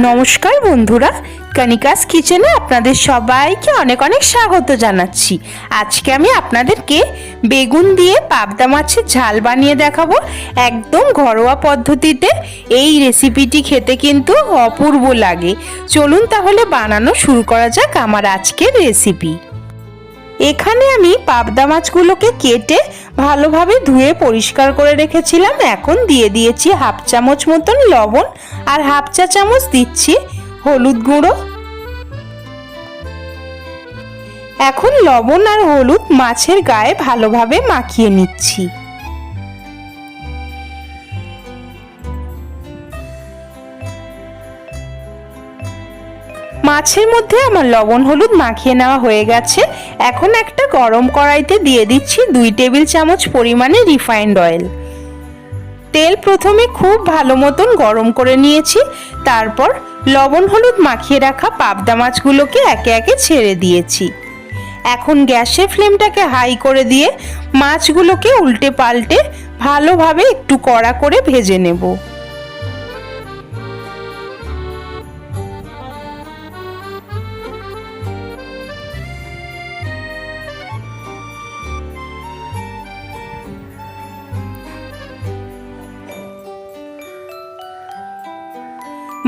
নমস্কার বন্ধুরা, কণিকাস কিচেনে আপনাদের সবাইকে অনেক অনেক স্বাগত জানাচ্ছি। আজকে আমি আপনাদেরকে বেগুন দিয়ে পাবদা মাছের ঝাল বানিয়ে দেখাবো একদম ঘরোয়া পদ্ধতিতে। এই রেসিপিটি খেতে কিন্তু অপূর্ব লাগে। চলুন তাহলে বানানো শুরু করা যাক আমার আজকের রেসিপি। এখানে আমি পাবদা মাছগুলোকে কেটে ভালোভাবে ধুয়ে পরিষ্কার করে রেখেছিলাম। এখন দিয়ে দিয়েছি হাফ চামচ মতন লবণ আর হাফ চা চামচ দিচ্ছি হলুদ গুঁড়ো। এখন লবণ আর হলুদ মাছের গায়ে ভালোভাবে মাখিয়ে নিচ্ছি। মাছের মধ্যে আমার লবণ হলুদ মাখিয়ে নেওয়া হয়ে গেছে। এখন একটা গরম কড়াইতে দিয়ে দিচ্ছি 2 টেবিল চামচ পরিমাণে রিফাইন্ড অয়েল। তেল প্রথমে খুব ভালো মতন গরম করে নিয়েছি, তারপর লবণ হলুদ মাখিয়ে রাখা পাবদা মাছগুলোকে একে একে ছেড়ে দিয়েছি। এখন গ্যাসের ফ্লেমটাকে হাই করে দিয়ে মাছগুলোকে উল্টে পাল্টে ভালোভাবে একটু কড়া করে ভেজে নেব।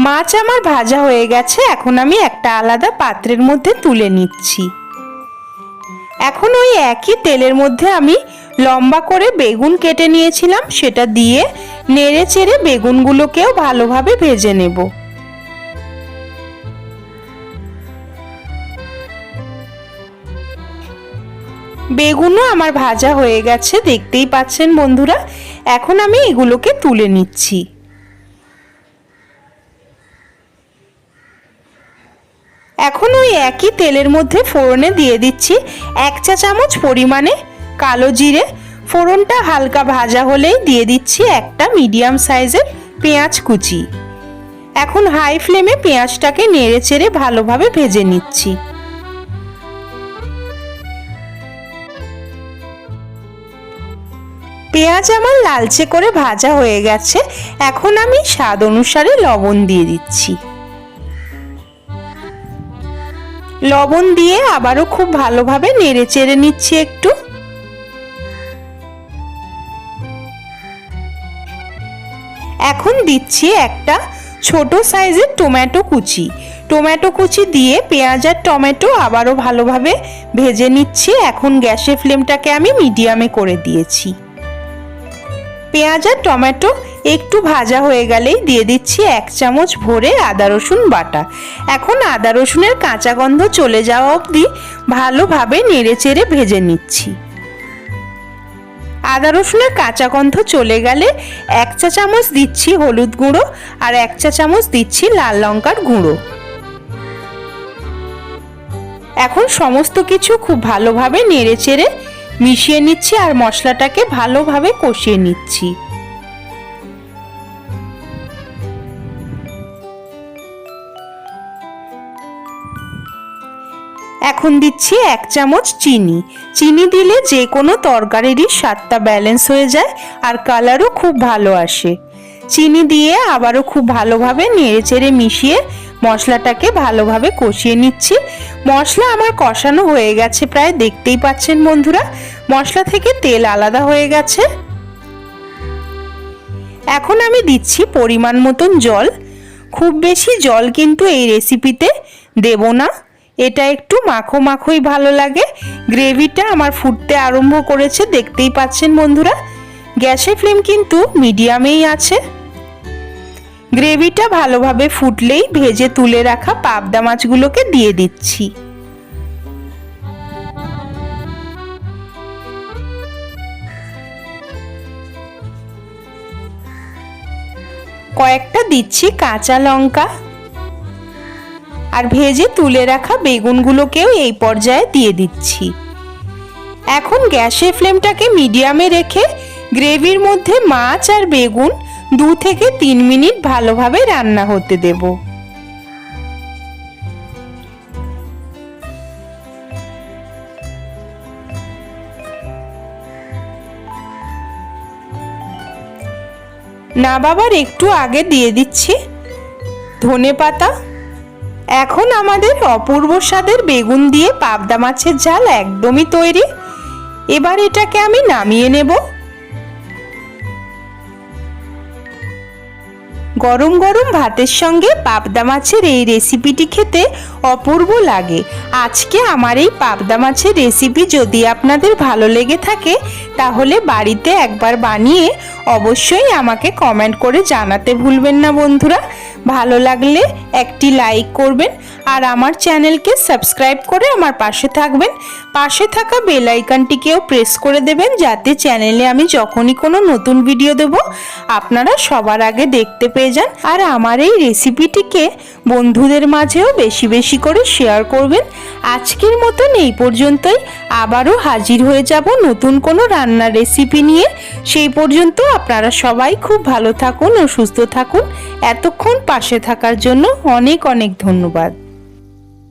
মাছ আমার ভাজা হয়ে গেছে। এখন আমি একটা আলাদা পাত্রের মধ্যে তুলে নিচ্ছি। এখন ওই একই তেলের মধ্যে আমি লম্বা করে বেগুন কেটে নিয়েছিলাম, সেটা দিয়ে নেড়ে চেড়ে বেগুনগুলোকেও ভালোভাবে ভেজে নেব। বেগুনও আমার ভাজা হয়ে গেছে, দেখতেই পাচ্ছেন বন্ধুরা। এখন আমি এগুলোকে তুলে নিচ্ছি। এখন ওই একই তেলের মধ্যে ফোড়নে দিয়ে দিচ্ছি 1 চা চামচ পরিমাণে কালো জিরে। ফোড়নটা হালকা ভাজা হলেই দিয়ে দিচ্ছি একটা মিডিয়াম সাইজের পেঁয়াজ কুচি। এখন হাই ফ্লেমে পেঁয়াজটাকে নেড়ে চেড়ে ভালোভাবে ভেজে নিচ্ছি। পেঁয়াজ আমার লালচে করে ভাজা হয়ে গেছে। এখন আমি স্বাদ অনুসারে লবণ দিয়ে দিচ্ছি। লবণ দিয়ে আবারও খুব ভালোভাবে নেড়ে চেড়ে নিচ্ছি একটু। এখন দিচ্ছি একটা ছোট সাইজের টমেটো কুচি। টমেটো কুচি দিয়ে পেঁয়াজ আর টমেটো আবারও ভালোভাবে ভেজে নিচ্ছি। এখন গ্যাসের ফ্লেমটাকে আমি মিডিয়ামে করে দিয়েছি। পেঁয়াজ আর টমেটো একটু ভাজা হয়ে গেলেই দিয়ে দিচ্ছি 1 চামচ ভরে আদা রসুন বাটা। এখন আদা রসুনের কাঁচা গন্ধ চলে যাওয়া অবধি ভালোভাবে নেড়ে চেড়ে ভেজে নিচ্ছি। আদা রসুনের কাঁচা গন্ধ চলে গেলে 1 চা চামচ দিচ্ছি হলুদ গুঁড়ো আর 1 চা চামচ দিচ্ছি লাল লঙ্কার গুঁড়ো। এখন সমস্ত কিছু খুব ভালোভাবে নেড়ে চেড়ে মিশিয়ে নিচ্ছি আর মশলাটাকে ভালোভাবে কষিয়ে নিচ্ছি। এখন দিচ্ছি 1 চামচ চিনি। চিনি দিলে যে কোনো তরকারিরই স্বাদটা ব্যালেন্স হয়ে যায় আর কালারও খুব ভালো আসে। চিনি দিয়ে আবারও খুব ভালোভাবে নেড়ে চেড়ে মিশিয়ে মশলাটাকে ভালোভাবে কষিয়ে নিচ্ছি। মশলা আমার কষানো হয়ে গেছে প্রায়, দেখতেই পাচ্ছেন বন্ধুরা মশলা থেকে তেল আলাদা হয়ে গেছে। এখন আমি দিচ্ছি পরিমাণ মতন জল। খুব বেশি জল কিন্তু এই রেসিপিতে দেব না, এটা একটু মাখো মাখোই ভালো লাগে। গ্রেভিটা আমার ফুটতে আরম্ভ করেছে, দেখতেই পাচ্ছেন বন্ধুরা। গ্যাসের ফ্লেম কিন্তু মিডিয়ামেই আছে। গ্রেভিটা ভালোভাবে ফুটলেই ভেজে তুলে রাখা পাবদা মাছগুলোকে দিয়ে দিচ্ছি। কয়েকটা দিচ্ছি কাঁচা লঙ্কা আর ভেজে তুলে রাখা বেগুনগুলোকেও এই পর্যায়ে দিয়ে দিচ্ছি। এখন গ্যাসের ফ্লেমটাকে মিডিয়ামে রেখে গ্রেভির মধ্যে মাছ আর বেগুন 2 থেকে 3 মিনিট ভালোভাবে রান্না হতে দেব। নামাবার একটু আগে দিয়ে দিচ্ছি ধনেপাতা। এখন আমাদের অপূর্ব স্বাদের বেগুন দিয়ে পাবদা মাছের ঝাল একদমই তৈরি। এবার এটাকে আমি নামিয়ে নেব। গরম গরম ভাতের সঙ্গে পাবদা মাছের এই রেসিপিটি খেতে অপূর্ব লাগে। আজকে আমার এই পাবদা মাছের রেসিপি যদি আপনাদের ভালো লেগে থাকে তাহলে বাড়িতে একবার বানিয়ে অবশ্যই আমাকে কমেন্ট করে জানাতে ভুলবেন না বন্ধুরা। ভালো লাগলে একটি লাইক করবেন আর আমার চ্যানেলকে সাবস্ক্রাইব করে আমার পাশে থাকবেন। পাশে থাকা বেল আইকনটিকেও প্রেস করে দেবেন যাতে চ্যানেলে আমি যখনই কোনো নতুন ভিডিও দেব আপনারা সবার আগে দেখতে পেয়ে যান। আর আমার এই রেসিপিটিকে বন্ধুদের মাঝেও বেশি বেশি করে শেয়ার করবেন। আজকের মতন এই পর্যন্তই। আবারও হাজির হয়ে যাব নতুন কোনো রান্নার রেসিপি নিয়ে। সেই পর্যন্ত আপনারা সবাই খুব ভালো থাকুন ও সুস্থ থাকুন। এতক্ষণ পাশে থাকার জন্য অনেক অনেক ধন্যবাদ।